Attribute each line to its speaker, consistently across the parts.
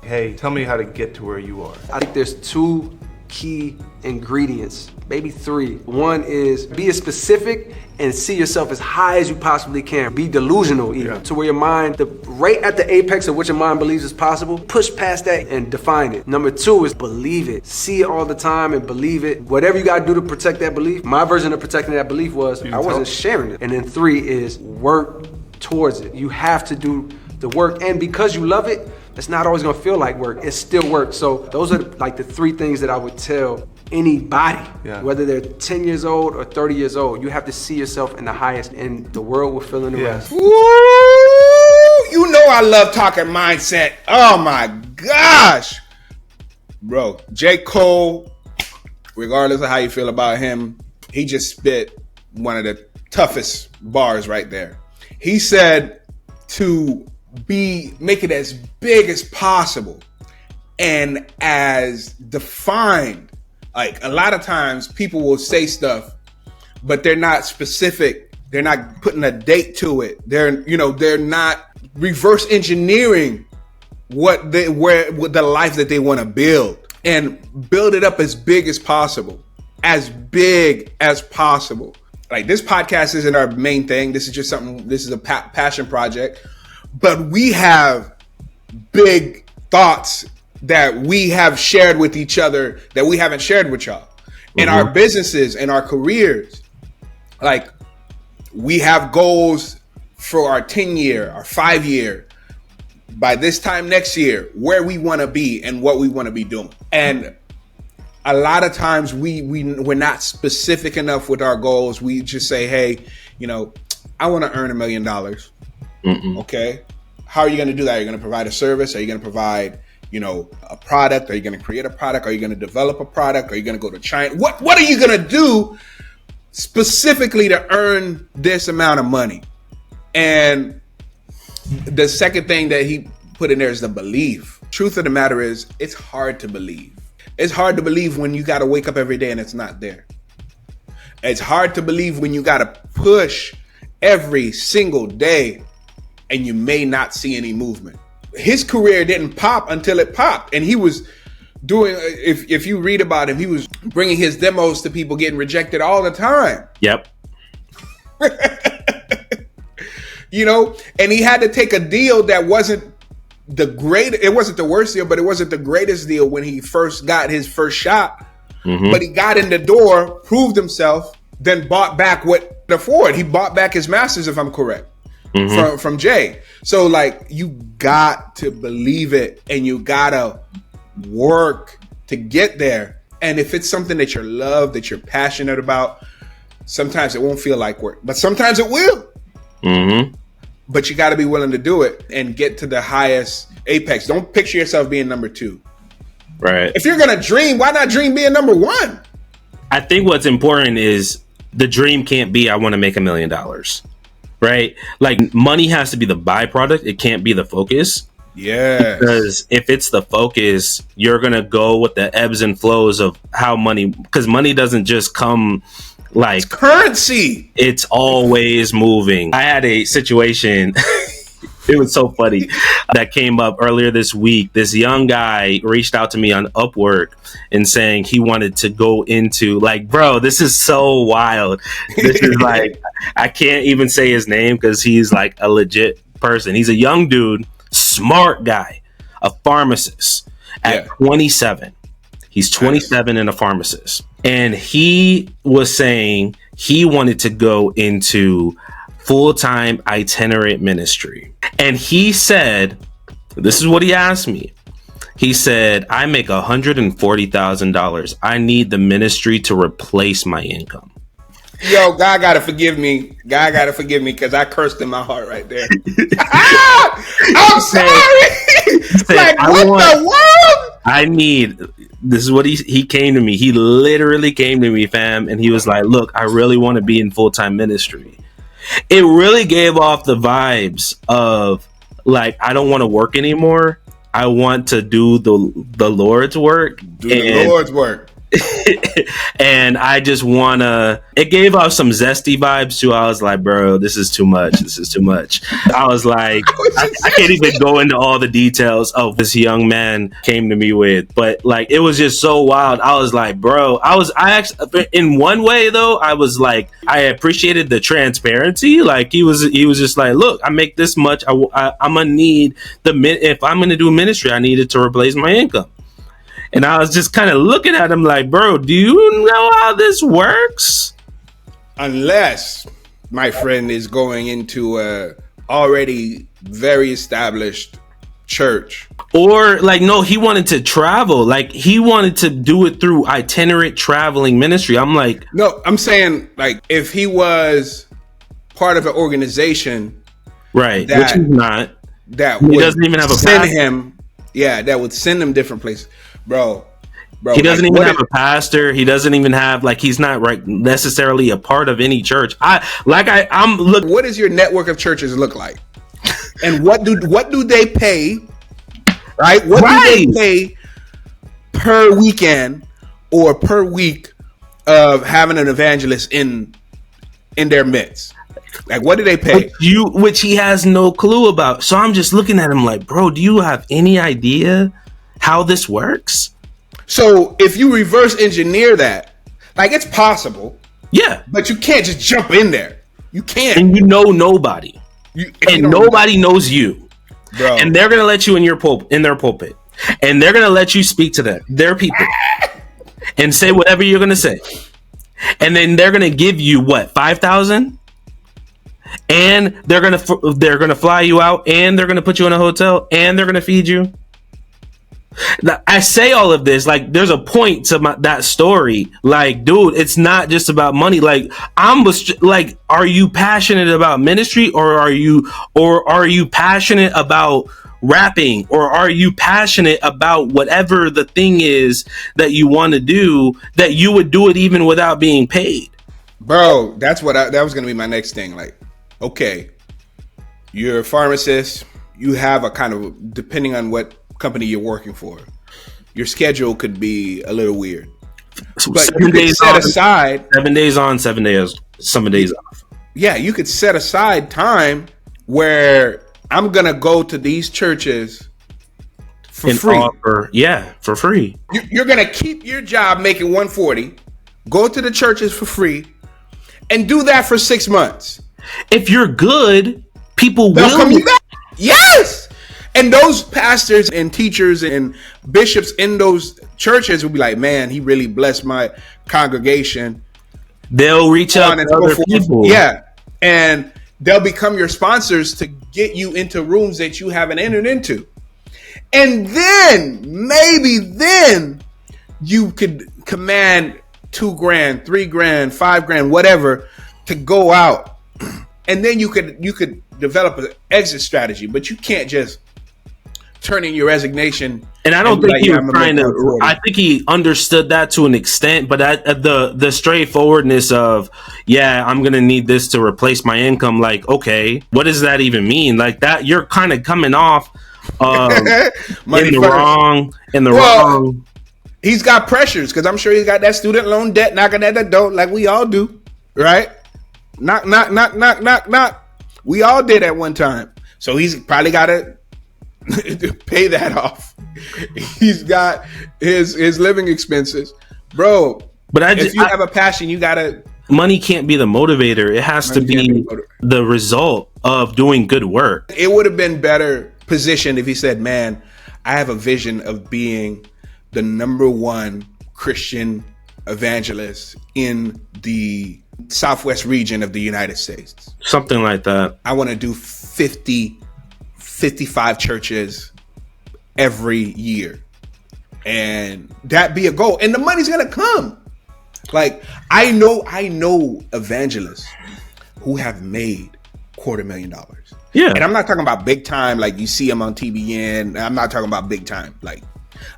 Speaker 1: hey, tell me how to get to where you are?
Speaker 2: I think there's two key ingredients, maybe three. One is be as specific and see yourself as high as you possibly can. Be delusional even, to where your mind, right at the apex of what your mind believes is possible, push past that and define it. Number two is believe it. See it all the time and believe it. Whatever you gotta do to protect that belief. My version of protecting that belief was I wasn't sharing it. And then three is work towards it. You have to do the work, and because you love it, it's not always gonna feel like work. It's still work. So those are like the three things that I would tell anybody, whether they're 10 years old or 30 years old. You have to see yourself in the highest, and the world will fill in the rest.
Speaker 3: Ooh, you know I love talking mindset. Oh my gosh. Bro, J. Cole, regardless of how you feel about him, he just spit one of the toughest bars right there. He said to make it as big as possible and as defined. Like a lot of times people will say stuff, but they're not specific. They're not putting a date to it. They're not reverse engineering what the life that they want to build, and build it up as big as possible. As big as possible. Like this podcast isn't our main thing. This is just something, this is a passion project. But we have big thoughts that we have shared with each other that we haven't shared with y'all. In our businesses, in our careers. Like we have goals for our 10-year, our 5-year, by this time next year, where we want to be and what we want to be doing. And a lot of times we're not specific enough with our goals. We just say, hey, I want to earn $1 million. Okay. How are you going to do that? Are you going to provide a service? Are you going to provide, a product? Are you going to create a product? Are you going to develop a product? Are you going to go to China? What are you going to do specifically to earn this amount of money? And the second thing that he put in there is the belief. Truth of the matter is, it's hard to believe. It's hard to believe when you got to wake up every day and it's not there. It's hard to believe when you got to push every single day and you may not see any movement. His career didn't pop until it popped. And he was doing, if you read about him, he was bringing his demos to people getting rejected all the time.
Speaker 4: Yep.
Speaker 3: And he had to take a deal that wasn't it wasn't the worst deal, but it wasn't the greatest deal when he first got his first shot. But he got in the door, proved himself, then bought back what afford. He bought back his masters, if I'm correct, from Jay. So like, you got to believe it and you gotta work to get there. And if it's something that you love, that you're passionate about, sometimes it won't feel like work, but sometimes it will. But you got to be willing to do it and get to the highest apex. Don't picture yourself being number 2.
Speaker 4: Right.
Speaker 3: If you're going to dream, why not dream being number 1?
Speaker 4: I think what's important is the dream can't be, I want to make $1 million. Right. Like money has to be the byproduct. It can't be the focus.
Speaker 3: Yeah.
Speaker 4: Because if it's the focus, you're going to go with the ebbs and flows of how money, because money doesn't just come like
Speaker 3: it's currency.
Speaker 4: It's always moving. I had a situation. It was so funny that came up earlier this week. This young guy reached out to me on Upwork and saying he wanted to go into like, bro, this is so wild. This is like, I can't even say his name because he's like a legit person. He's a young dude, smart guy, a pharmacist at 27. He's 27 and a pharmacist. And he was saying he wanted to go into full-time itinerant ministry. And he said, this is what he asked me. He said, I make $140,000. I need the ministry to replace my income.
Speaker 3: Yo, God gotta forgive me. God gotta forgive me because I cursed in my heart right there. I'm sorry. Like, what the world?
Speaker 4: I need, this is what he came to me. He literally came to me, fam. And he was like, look, I really want to be in full-time ministry. It really gave off the vibes of like, I don't want to work anymore. I want to do the Lord's work.
Speaker 3: Do the Lord's work.
Speaker 4: And I just wanna. It gave off some zesty vibes too. I was like, bro, this is too much. This is too much. I was like, I can't even go into all the details of this young man came to me with, but like, it was just so wild. I was like, bro, I actually, in one way though, I was like, I appreciated the transparency. Like he was just like, look, I make this much. I'm gonna need if I'm gonna do ministry, I needed to replace my income. And I was just kind of looking at him like, bro, do you know how this works?
Speaker 3: Unless my friend is going into a already very established church.
Speaker 4: Or like, no, he wanted to travel. Like he wanted to do it through itinerant traveling ministry. I'm like,
Speaker 3: no, I'm saying like if he was part of an organization,
Speaker 4: right, which he's not.
Speaker 3: That
Speaker 4: he doesn't even have a
Speaker 3: send him. Yeah, that would send him different places. Bro,
Speaker 4: he doesn't even have a pastor. He doesn't even have he's not necessarily a part of any church.
Speaker 3: What does your network of churches look like? And what do they pay? Right? What do they pay per weekend or per week of having an evangelist in their midst? Like, what do they pay?
Speaker 4: Which he has no clue about. So I'm just looking at him like, bro, do you have any idea how this works?
Speaker 3: So if you reverse engineer that, like it's possible.
Speaker 4: Yeah.
Speaker 3: But you can't just jump in there. You can't.
Speaker 4: And you know nobody. Nobody knows you. Bro. And they're going to let you in their pulpit. And they're going to let you speak to their people. And say whatever you're going to say. And then they're going to give you what, 5,000? And they're going to fly you out, and they're going to put you in a hotel, and they're going to feed you. Now, I say all of this like there's a point to that story. Like, dude, it's not just about money. Like, are you passionate about ministry, or are you passionate about rapping, or are you passionate about whatever the thing is that you want to do, that you would do it even without being paid?
Speaker 3: Bro, that was going to be my next thing. Like, okay, you're a pharmacist. You have a kind of, depending on what company you're working for, your schedule could be a little weird. But you could set aside
Speaker 4: 7 days on, 7 days, some days off.
Speaker 3: Yeah, you could set aside time where I'm gonna go to these churches for free.
Speaker 4: For free.
Speaker 3: You're gonna keep your job making $140, go to the churches for free, and do that for 6 months.
Speaker 4: If you're good, people will
Speaker 3: come you back. Yes. And those pastors and teachers and bishops in those churches will be like, man, he really blessed my congregation.
Speaker 4: They'll reach out to other people.
Speaker 3: Yeah. And they'll become your sponsors to get you into rooms that you haven't entered into. And then, maybe then, you could command $2,000, $3,000, $5,000, whatever, to go out. And then you could develop an exit strategy, but you can't just turn in your resignation.
Speaker 4: And I don't think he was trying to. I think he understood that to an extent, but the straightforwardness of, yeah, I'm gonna need this to replace my income. Like, okay, what does that even mean? Like that, you're kind of coming off in the wrong.
Speaker 3: He's got pressures because I'm sure he's got that student loan debt knocking at the door, like we all do, right? Knock, knock, knock, knock, knock, knock. We all did at one time. So he's probably got to pay that off. He's got his living expenses. Bro, but if you have a passion, you got to...
Speaker 4: Money can't be the motivator. It has to be the result of doing good work.
Speaker 3: It would have been better positioned if he said, man, I have a vision of being the #1 Christian evangelist in the Southwest region of the United States.
Speaker 4: Something like that.
Speaker 3: I want to do 55 churches every year. And that be a goal. And the money's going to come. Like, I know evangelists who have made $250,000.
Speaker 4: Yeah.
Speaker 3: And I'm not talking about big time, like you see them on TBN. I'm not talking about big time. Like,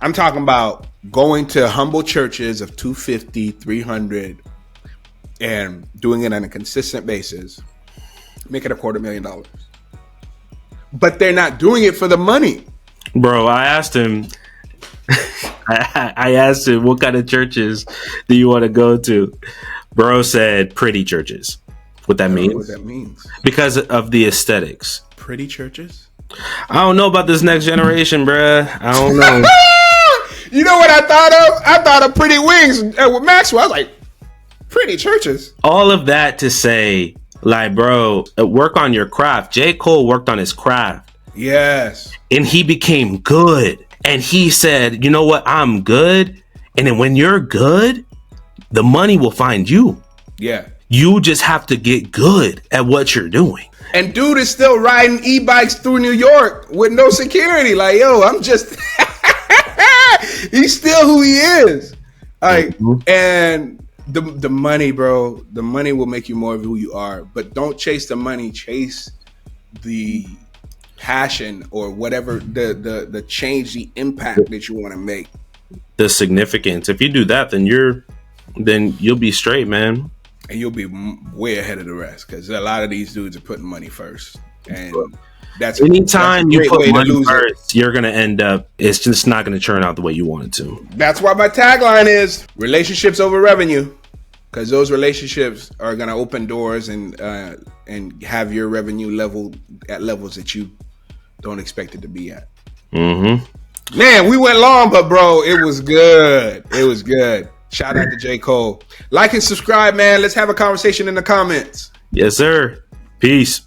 Speaker 3: I'm talking about going to humble churches of 250, 300 and doing it on a consistent basis, making $250,000. But they're not doing it for the money.
Speaker 4: Bro, I asked him, I asked him, what kind of churches do you want to go to? Bro said pretty churches. What that
Speaker 3: I don't know
Speaker 4: means?
Speaker 3: what that means.
Speaker 4: Because of the aesthetics.
Speaker 3: Pretty churches?
Speaker 4: I don't know about this next generation, bruh. I don't know.
Speaker 3: You know what I thought of? I thought of Pretty Wings with Maxwell. I was like, pretty churches.
Speaker 4: All of that to say, like, bro, work on your craft. J. Cole worked on his craft.
Speaker 3: Yes.
Speaker 4: And he became good. And he said, you know what? I'm good. And then when you're good, the money will find you.
Speaker 3: Yeah.
Speaker 4: You just have to get good at what you're doing.
Speaker 3: And dude is still riding e-bikes through New York with no security. Like, yo, I'm just... He's still who he is. Like, and the money, bro, the money will make you more of who you are. But don't chase the money. Chase the passion or whatever, the change, the impact that you want to make.
Speaker 4: The significance. If you do that, then you'll be straight, man.
Speaker 3: And you'll be way ahead of the rest, because a lot of these dudes are putting money first, and that's
Speaker 4: anytime
Speaker 3: that's
Speaker 4: you
Speaker 3: great
Speaker 4: put
Speaker 3: way to
Speaker 4: money
Speaker 3: lose
Speaker 4: first, you're gonna end up. It's just not gonna turn out the way you want it to.
Speaker 3: That's why my tagline is relationships over revenue, because those relationships are gonna open doors and have your revenue level at levels that you don't expect it to be at.
Speaker 4: Mm-hmm.
Speaker 3: Man, we went long, but bro, it was good. It was good. Shout out to J. Cole. Like and subscribe, man. Let's have a conversation in the comments.
Speaker 4: Yes, sir. Peace.